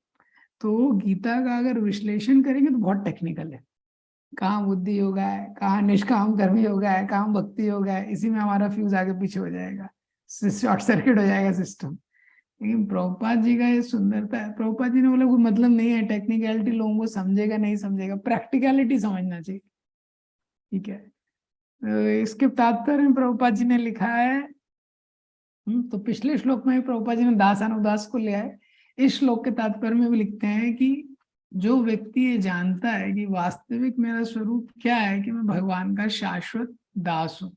तो गीता का अगर विश्लेषण करेंगे तो बहुत टेक्निकल है। कहाँ बुद्धि योगा है, कहाँ निष्काम कर्म योगा है, कहाँ भक्ति योगा है, इसी में हमारा फ्यूज आगे पीछे हो जाएगा, शॉर्ट सर्किट हो जाएगा सिस्टम। लेकिन प्रभुपाद जी का ये सुंदरता है, प्रभुपाद जी ने बोला कोई मतलब नहीं है टेक्निकलिटी, लोगों को समझेगा नहीं समझेगा, प्रैक्टिकलिटी समझना चाहिए। ठीक है, तो इसके तात्पर्य में प्रभुपाद जी ने लिखा है, तो पिछले श्लोक में प्रभुपाद जी ने दास अनुदास को लिया है, इस श्लोक के तात्पर्य में भी लिखते हैं कि जो व्यक्ति ये जानता है कि वास्तविक मेरा स्वरूप क्या है, कि मैं भगवान का शाश्वत दास हूँ,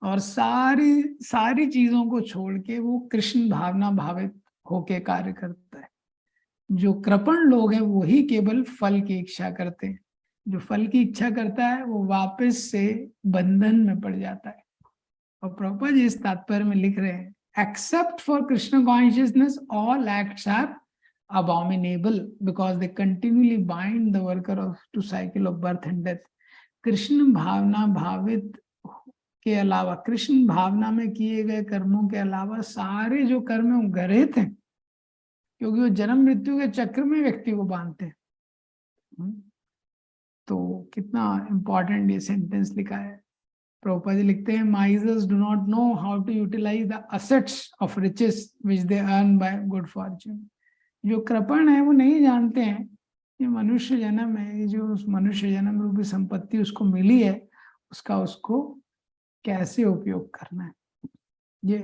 और सारी सारी चीजों को छोड़ के वो कृष्ण भावना भावित होके कार्य करता है। जो कृपण लोग हैं वो ही केवल फल की इच्छा करते हैं, जो फल की इच्छा करता है वो वापस से बंधन में पड़ जाता है। और प्रभुपाद जी इस तात्पर्य में लिख रहे हैं, except for Krishna consciousness all acts are abominable because they continually bind the worker to cycle of birth and death। Krishna भावना भावित के अलावा, कृष्ण भावना में किए गए कर्मों के अलावा सारे जो कर्म हैं वो गलत हैं, क्योंकि वो जन्म मृत्यु के चक्र में व्यक्ति को बांधते हैं। तो कितना इंपॉर्टेंट ये सेंटेंस लिखा है। प्रभुपाद जी लिखते हैं, misers do not know how to utilize the assets of riches which they earn by good fortune. जो कृपण है वो नहीं जानते हैं ये मनुष्य जन्म है, ये जो उस मनुष्य जन्म रूपी संपत्ति उसको मिली है उसका उसको कैसे उपयोग करना है। ये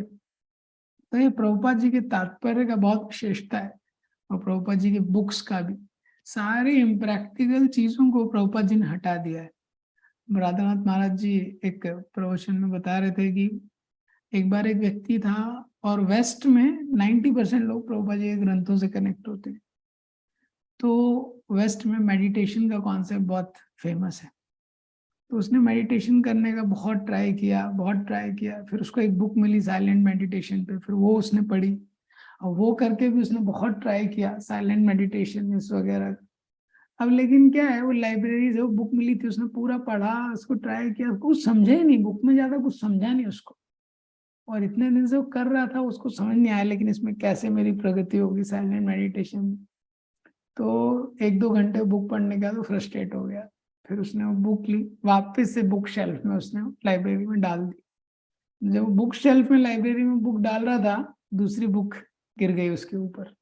तो ये प्रभुपाद जी के तात्पर्य का बहुत विशेषता है, और प्रभुपाद जी के बुक्स का भी। सारे इम्प्रैक्टिकल चीजों को प्रभुपाद जी ने हटा दिया है। राधानाथ महाराज जी एक प्रवचन में बता रहे थे कि एक बार एक व्यक्ति था और वेस्ट में 90% लोग प्रभुपाद जी के ग्रंथों से कनेक्ट होते हैं। तो वेस्ट में मेडिटेशन का कॉन्सेप्ट बहुत फेमस है, तो उसने मेडिटेशन करने का बहुत ट्राई किया, फिर उसको एक बुक मिली साइलेंट मेडिटेशन पे, फिर वो उसने पढ़ी, और वो करके भी उसने बहुत ट्राई किया साइलेंट मेडिटेशन इस वगैरह। अब लेकिन क्या है, वो लाइब्रेरी से वो बुक मिली थी, उसने पूरा पढ़ा, उसको ट्राई किया, कुछ समझा ही नहीं, बुक में ज्यादा कुछ समझा नहीं उसको, और इतने दिन से वो कर रहा था, उसको समझ नहीं आया लेकिन इसमें कैसे मेरी प्रगति होगी साइलेंट मेडिटेशन में। तो 1-2 घंटे बुक पढ़ने का तो फ्रस्ट्रेट हो गया, फिर उसने वो बुक ली, वापस से बुक शेल्फ में उसने लाइब्रेरी में डाल दी। जब बुक शेल्फ में लाइब्रेरी में बुक डाल रहा था, दूसरी बुक गिर गई उसके ऊपर,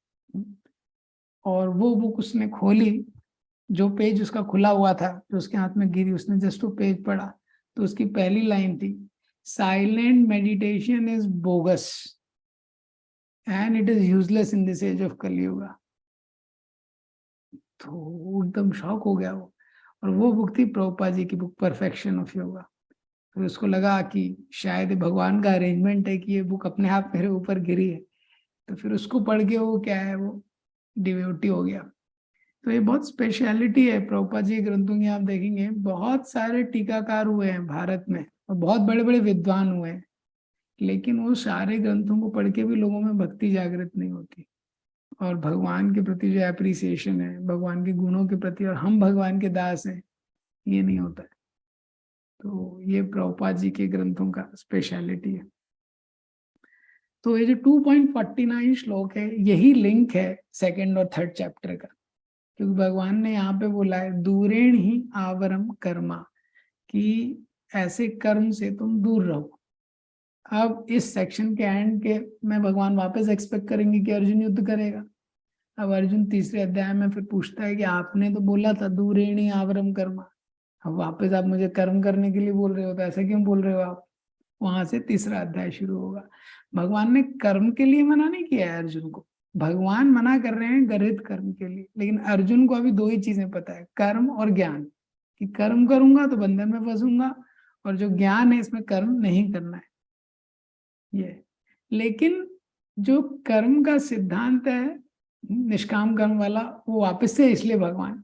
और वो बुक उसने खोली, जो पेज उसका खुला हुआ था जो उसके हाथ में गिरी, उसने जस्ट वो पेज पढ़ा, तो उसकी पहली लाइन थी, silent meditation is bogus and it is useless in this age of Kaliyuga. तो एकदम शॉक हो गया वो, और वो बुक थी प्रभुपाद जी की बुक परफेक्शन ऑफ योगा। फिर उसको लगा कि शायद भगवान का अरेंजमेंट है कि ये बुक अपने आप मेरे ऊपर गिरी है, तो फिर उसको पढ़ के वो क्या है, वो डिवोटी हो गया। तो ये बहुत स्पेशलिटी है प्रभुपाद जी के ग्रंथों की। आप देखेंगे बहुत सारे टीकाकार हुए हैं भारत में और बहुत बड़े बड़े विद्वान हुए हैं, लेकिन वो सारे ग्रंथों को पढ़ के भी लोगों में भक्ति जागृत नहीं होती, और भगवान के प्रति जो एप्रिसिएशन है, भगवान के गुणों के प्रति, और हम भगवान के दास हैं, ये नहीं होता है। तो ये प्रभुपाद जी के ग्रंथों का स्पेशलिटी है। तो ये जो 2.49 श्लोक है, यही लिंक है 2nd और 3rd चैप्टर का, क्योंकि भगवान ने यहाँ पे बोला है दूरेण ही आवरम कर्मा, कि ऐसे कर्म से तुम दूर रहो। अब इस सेक्शन के एंड के में भगवान वापस एक्सपेक्ट करेंगे कि अर्जुन युद्ध करेगा। अब अर्जुन 3रे अध्याय में फिर पूछता है कि आपने तो बोला था दूरेण ही आवरम कर्मा, अब वापस आप मुझे कर्म करने के लिए बोल रहे हो, तो ऐसा क्यों बोल रहे हो आप। वहां से 3रा अध्याय शुरू होगा। भगवान ने कर्म के लिए मना नहीं किया है अर्जुन को, भगवान मना कर रहे हैं गरित कर्म के लिए, लेकिन अर्जुन को अभी 2 ही चीजें पता है, कर्म और ज्ञान, कि कर्म करूंगा तो बंधन में फंसूंगा, और जो ज्ञान है इसमें कर्म नहीं करना है ये। लेकिन जो कर्म का सिद्धांत है निष्काम कर्म वाला, वो वापस से इसलिए भगवान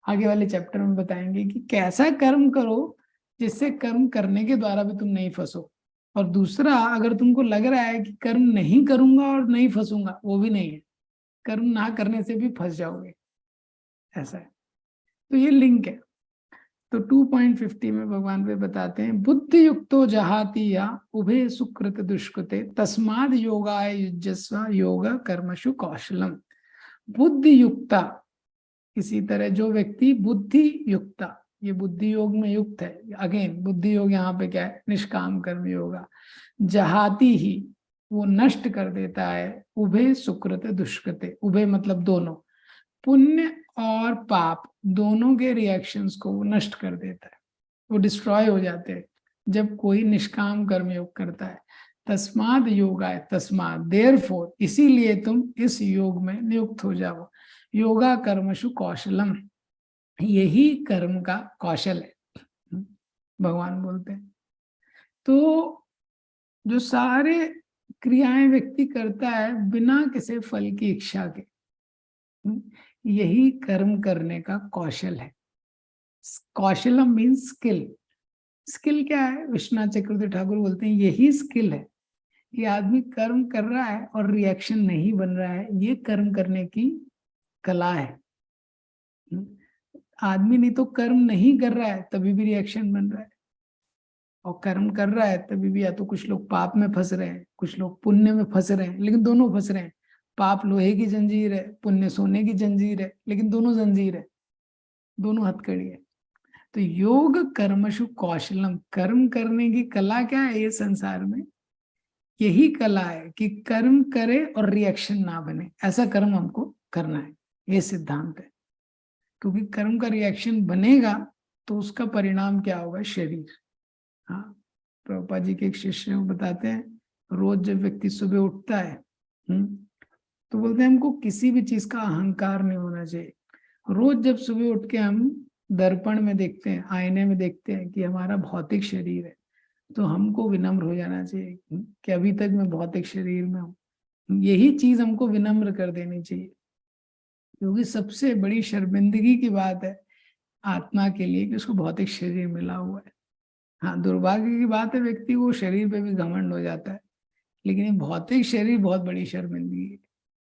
आगे वाले चैप्टर में बताएंगे कि कैसा कर्म करो जिससे कर्म करने के द्वारा भी तुम नहीं फंसो, और दूसरा अगर तुमको लग रहा है कि कर्म नहीं करूंगा और नहीं फंसूंगा, वो भी नहीं है, कर्म ना करने से भी फंस जाओगे, ऐसा है। तो ये लिंक है। तो 2.50 में भगवान वे बताते हैं, बुद्धि युक्तो जहाति या उभे सुकृत दुष्कृते तस्माद योगाय युज्यस्व योग कर्मशु कौशलम। बुद्धि युक्ता, इसी तरह जो व्यक्ति बुद्धि युक्ता, ये बुद्धि योग में युक्त है, अगेन बुद्धि योग यहाँ पे क्या है, निष्काम कर्म योगा, जहाती ही, वो नष्ट कर देता है, उभे सुकृत दुष्कृते, उभे मतलब दोनों, पुण्य और पाप दोनों के रिएक्शंस को वो नष्ट कर देता है, वो डिस्ट्रॉय हो जाते हैं जब कोई निष्काम कर्म योग करता है। तस्माद योगाय, तस्माद देयरफॉर, इसीलिए तुम इस योग में नियुक्त हो जाओ। योगा कर्मशु कौशलम, यही कर्म का कौशल है, भगवान बोलते हैं। तो जो सारे क्रियाएं व्यक्ति करता है बिना किसी फल की इच्छा के, यही कर्म करने का कौशल है। कौशलम मीन्स स्किल। स्किल क्या है, विश्वनाथ चक्रवर्ती ठाकुर बोलते हैं यही स्किल है। ये आदमी कर्म कर रहा है और रिएक्शन नहीं बन रहा है, ये कर्म करने की कला है। आदमी नहीं तो कर्म नहीं कर रहा है तभी भी रिएक्शन बन रहा है, और कर्म कर रहा है तभी भी या तो कुछ लोग पाप में फंस रहे हैं, कुछ लोग पुण्य में फंस रहे हैं, लेकिन दोनों फंस रहे हैं। पाप लोहे की जंजीर है, पुण्य सोने की जंजीर है, लेकिन दोनों जंजीर है, दोनों हथकड़ी है। तो योग कर्मशु कौशलम, कर्म करने की कला क्या है ये संसार में, यही कला है कि कर्म करे और रिएक्शन ना बने, ऐसा कर्म हमको करना है, ये सिद्धांत है। क्योंकि कर्म का रिएक्शन बनेगा तो उसका परिणाम क्या होगा, शरीर। हाँ, प्रभुपाद जी के एक शिष्य बताते हैं, रोज जब व्यक्ति सुबह उठता है तो बोलते हैं हमको किसी भी चीज का अहंकार नहीं होना चाहिए। रोज जब सुबह उठ के हम दर्पण में देखते हैं, आईने में देखते हैं कि हमारा भौतिक शरीर है, तो हमको विनम्र हो जाना चाहिए कि अभी तक मैं भौतिक शरीर में हूँ। यही चीज हमको विनम्र कर देनी चाहिए, क्योंकि सबसे बड़ी शर्मिंदगी की बात है आत्मा के लिए कि उसको भौतिक शरीर मिला हुआ है। हाँ, दुर्भाग्य की बात है व्यक्ति को शरीर पे भी घमंड हो जाता है, लेकिन ये भौतिक शरीर बहुत बड़ी शर्मिंदगी है,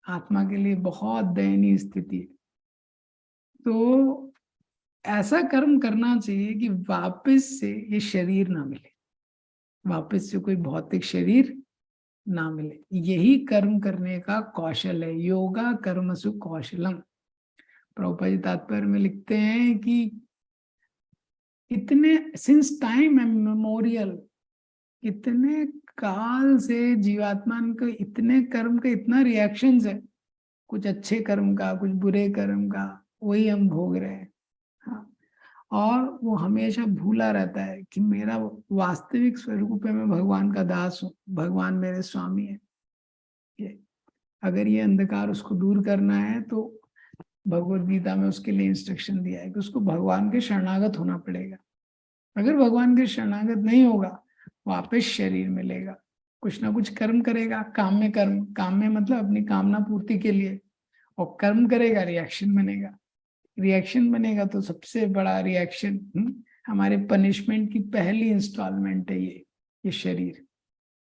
आत्मा के लिए बहुत दयनीय स्थिति है। तो ऐसा कर्म करना चाहिए कि वापस से ये शरीर ना मिले, वापस से कोई भौतिक शरीर ना मिले, यही कर्म करने का कौशल है। योगा कर्मसु कौशलम। प्रभुपाद जी तात्पर्य में लिखते हैं कि इतने सिंस टाइम मेमोरियल, इतने काल से जीवात्मा के इतने कर्म के इतना रिएक्शंस है, कुछ अच्छे कर्म का कुछ बुरे कर्म का, वही हम भोग रहे हैं। हाँ, और वो हमेशा भूला रहता है कि मेरा वास्तविक स्वरूप है, मैं भगवान का दास हूँ, भगवान मेरे स्वामी है। ये अगर ये अंधकार उसको दूर करना है तो भगवत गीता में उसके लिए इंस्ट्रक्शन दिया है कि उसको भगवान के शरणागत होना पड़ेगा। अगर भगवान के शरणागत नहीं होगा, वापस शरीर मिलेगा, कुछ ना कुछ कर्म करेगा, काम में कर्म, काम में मतलब अपनी कामना पूर्ति के लिए, और कर्म करेगा, रिएक्शन बनेगा। रिएक्शन बनेगा तो सबसे बड़ा रिएक्शन हमारे पनिशमेंट की पहली इंस्टॉलमेंट है ये शरीर।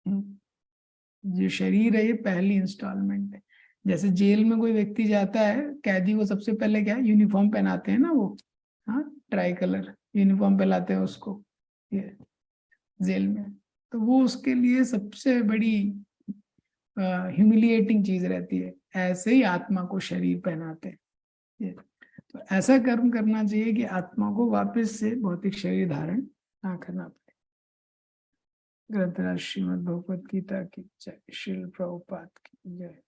जो शरीर है ये पहली इंस्टॉलमेंट है। जैसे जेल में कोई व्यक्ति जाता है, कैदी को सबसे पहले क्या यूनिफॉर्म पहनाते हैं ना वो, हाँ, ट्राई कलर यूनिफॉर्म पहनाते हैं उसको ये जेल में, तो वो उसके लिए सबसे बड़ी ह्यूमिलिएटिंग चीज रहती है। ऐसे ही आत्मा को शरीर पहनाते हैं। तो ऐसा कर्म करना चाहिए कि आत्मा को वापस से भौतिक शरीर धारण ना करना पड़े। ग्रंथराज श्रीमद् भगवत गीता की जय। श्रील प्रभुपाद की जय।